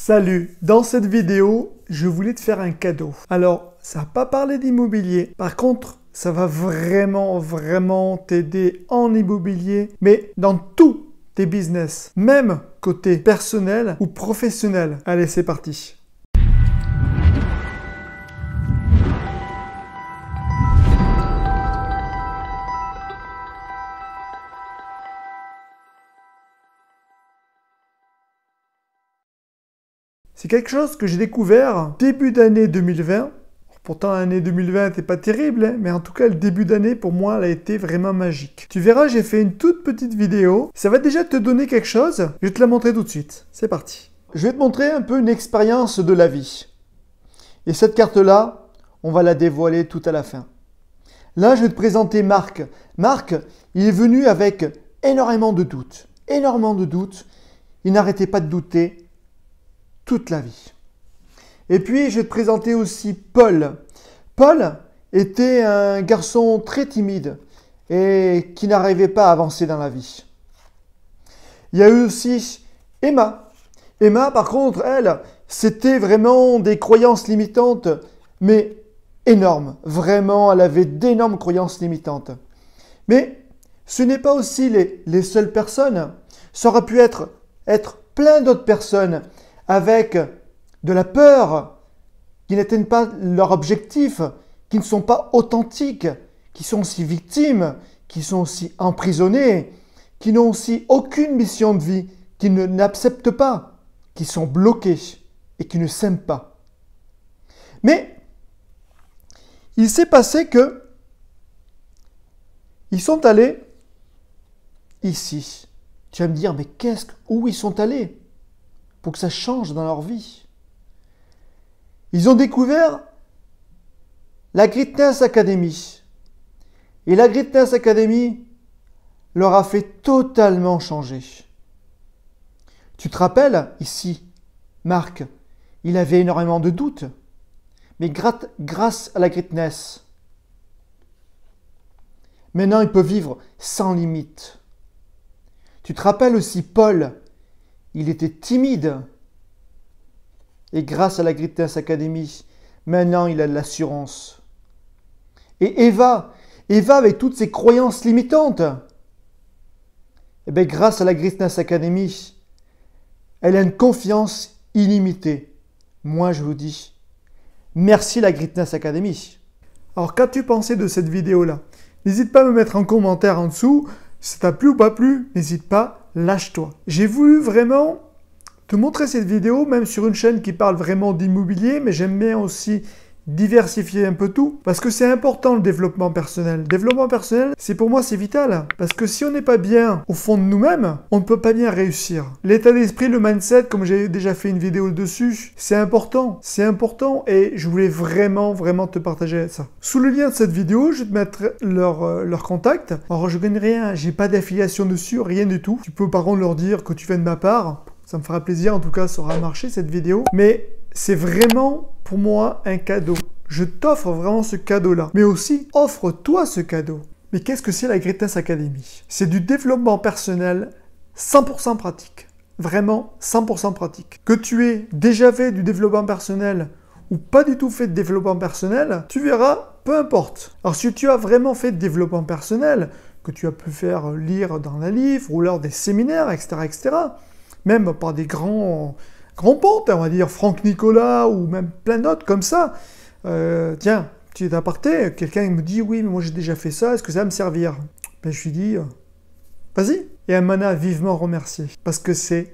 Salut, dans cette vidéo, je voulais te faire un cadeau. Alors, ça va pas parler d'immobilier. Par contre, ça va vraiment t'aider en immobilier, mais dans tous tes business, même côté personnel ou professionnel. Allez, c'est parti. C'est quelque chose que j'ai découvert début d'année 2020. Pourtant, l'année 2020 n'était pas terrible, hein, mais en tout cas, le début d'année, pour moi, elle a été vraiment magique. Tu verras, j'ai fait une toute petite vidéo. Ça va déjà te donner quelque chose. Je vais te la montrer tout de suite. C'est parti. Je vais te montrer un peu une expérience de la vie. Et cette carte-là, on va la dévoiler tout à la fin. Là, je vais te présenter Marc. Marc, il est venu avec énormément de doutes. Énormément de doutes. Il n'arrêtait pas de douter toute la vie. Et puis, je vais te présenter aussi Paul. Paul était un garçon très timide et qui n'arrivait pas à avancer dans la vie. Il y a eu aussi Emma. Emma, par contre, elle, c'était vraiment des croyances limitantes, mais énormes. Vraiment, elle avait d'énormes croyances limitantes. Mais ce n'est pas aussi les seules personnes. Ça aurait pu être plein d'autres personnes avec de la peur, qui n'atteignent pas leur objectif, qui ne sont pas authentiques, qui sont aussi victimes, qui sont aussi emprisonnés, qui n'ont aussi aucune mission de vie, qui n'acceptent pas, qui sont bloqués et qui ne s'aiment pas. Mais il s'est passé que ils sont allés ici. Tu vas me dire, mais où ils sont allés pour que ça change dans leur vie? Ils ont découvert la Greatness Academy. Et la Greatness Academy leur a fait totalement changer. Tu te rappelles, ici, Marc, il avait énormément de doutes. Mais grâce à la Greatness, maintenant il peut vivre sans limite. Tu te rappelles aussi Paul, il était timide. Et grâce à la Greatness Academy, maintenant il a de l'assurance. Et Eva avec toutes ses croyances limitantes, et bien grâce à la Greatness Academy, elle a une confiance illimitée. Moi je vous dis, merci la Greatness Academy. Alors qu'as-tu pensé de cette vidéo-là? N'hésite pas à me mettre en commentaire en dessous. Si ça t'a plu ou pas plu, n'hésite pas, lâche-toi. J'ai voulu vraiment te montrer cette vidéo, même sur une chaîne qui parle vraiment d'immobilier, mais j'aime bien aussi diversifier un peu tout, parce que c'est important le développement personnel. Le développement personnel, pour moi, c'est vital, parce que si on n'est pas bien au fond de nous-mêmes, on ne peut pas bien réussir. L'état d'esprit, le mindset, comme j'ai déjà fait une vidéo dessus, c'est important, et je voulais vraiment te partager ça. Sous le lien de cette vidéo, je vais te mettre leur contact. Alors, je gagne rien, j'ai pas d'affiliation dessus, rien du tout. Tu peux par contre leur dire que tu viens de ma part. Ça me fera plaisir, en tout cas, ça aura marché cette vidéo. Mais c'est vraiment, pour moi, un cadeau. Je t'offre vraiment ce cadeau-là. Mais aussi, offre-toi ce cadeau. Mais qu'est-ce que c'est la Greatness Academy? C'est du développement personnel 100% pratique. Vraiment 100% pratique. Que tu aies déjà fait du développement personnel ou pas du tout fait de développement personnel, tu verras, peu importe. Alors, si tu as vraiment fait de développement personnel, que tu as pu faire lire dans un livre ou lors des séminaires, etc., même par des grands pontes, on va dire Franck Nicolas ou même plein d'autres comme ça. Tiens, petit aparté, quelqu'un me dit « Oui, mais moi j'ai déjà fait ça, est-ce que ça va me servir ?» Ben, je lui dis « Vas-y !» Et elle m'en a vivement remercié, parce que c'est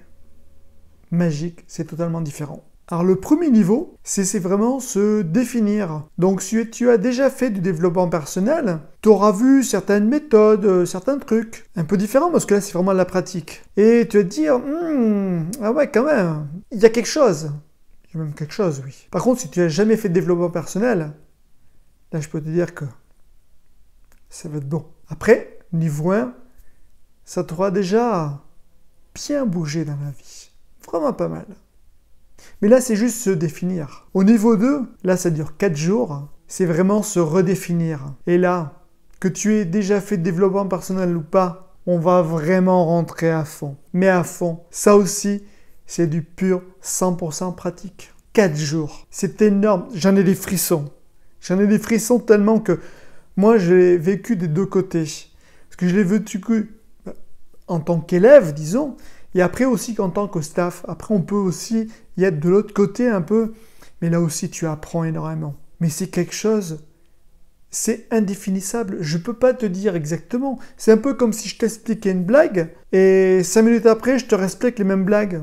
magique, c'est totalement différent. Alors le premier niveau, c'est vraiment se définir. Donc si tu as déjà fait du développement personnel, tu auras vu certaines méthodes, certains trucs, un peu différents parce que là c'est vraiment la pratique. Et tu vas te dire, ah ouais quand même, il y a quelque chose. Il y a même quelque chose, oui. Par contre, si tu n'as jamais fait de développement personnel, là je peux te dire que ça va être bon. Après, niveau 1, ça t'aura déjà bien bougé dans la vie. Vraiment pas mal. Mais là, c'est juste se définir. Au niveau 2, là, ça dure 4 jours. C'est vraiment se redéfinir. Et là, que tu aies déjà fait de développement personnel ou pas, on va vraiment rentrer à fond. Mais à fond. Ça aussi, c'est du pur 100% pratique. 4 jours. C'est énorme. J'en ai des frissons. J'en ai des frissons tellement que moi, j'ai vécu des deux côtés. Parce que je l'ai vécu en tant qu'élève, disons, et après aussi qu'en tant que staff. Après, on peut aussi y être de l'autre côté un peu, mais là aussi, tu apprends énormément. Mais c'est quelque chose, c'est indéfinissable. Je ne peux pas te dire exactement. C'est un peu comme si je t'expliquais une blague, et 5 minutes après, je te réexplique les mêmes blagues.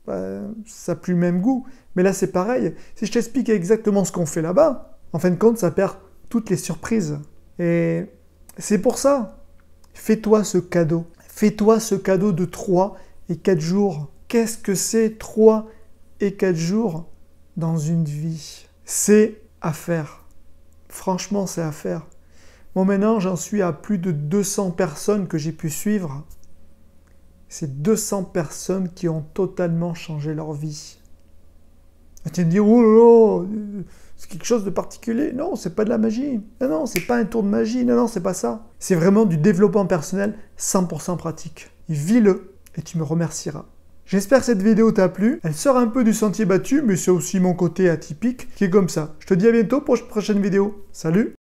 Ça n'a plus le même goût. Mais là, c'est pareil. Si je t'explique exactement ce qu'on fait là-bas, en fin de compte, ça perd toutes les surprises. Et c'est pour ça. Fais-toi ce cadeau. Fais-toi ce cadeau de 3 et 4 jours. Qu'est-ce que c'est 3 et 4 jours dans une vie? C'est à faire. Franchement, c'est à faire. Bon, maintenant, j'en suis à plus de 200 personnes que j'ai pu suivre. C'est 200 personnes qui ont totalement changé leur vie. Et tu vas me dire, oh là là, c'est quelque chose de particulier. Non, c'est pas de la magie. Non, c'est pas un tour de magie. Non, c'est pas ça. C'est vraiment du développement personnel 100% pratique. Vis-le et tu me remercieras. J'espère que cette vidéo t'a plu. Elle sort un peu du sentier battu, mais c'est aussi mon côté atypique qui est comme ça. Je te dis à bientôt pour une prochaine vidéo. Salut!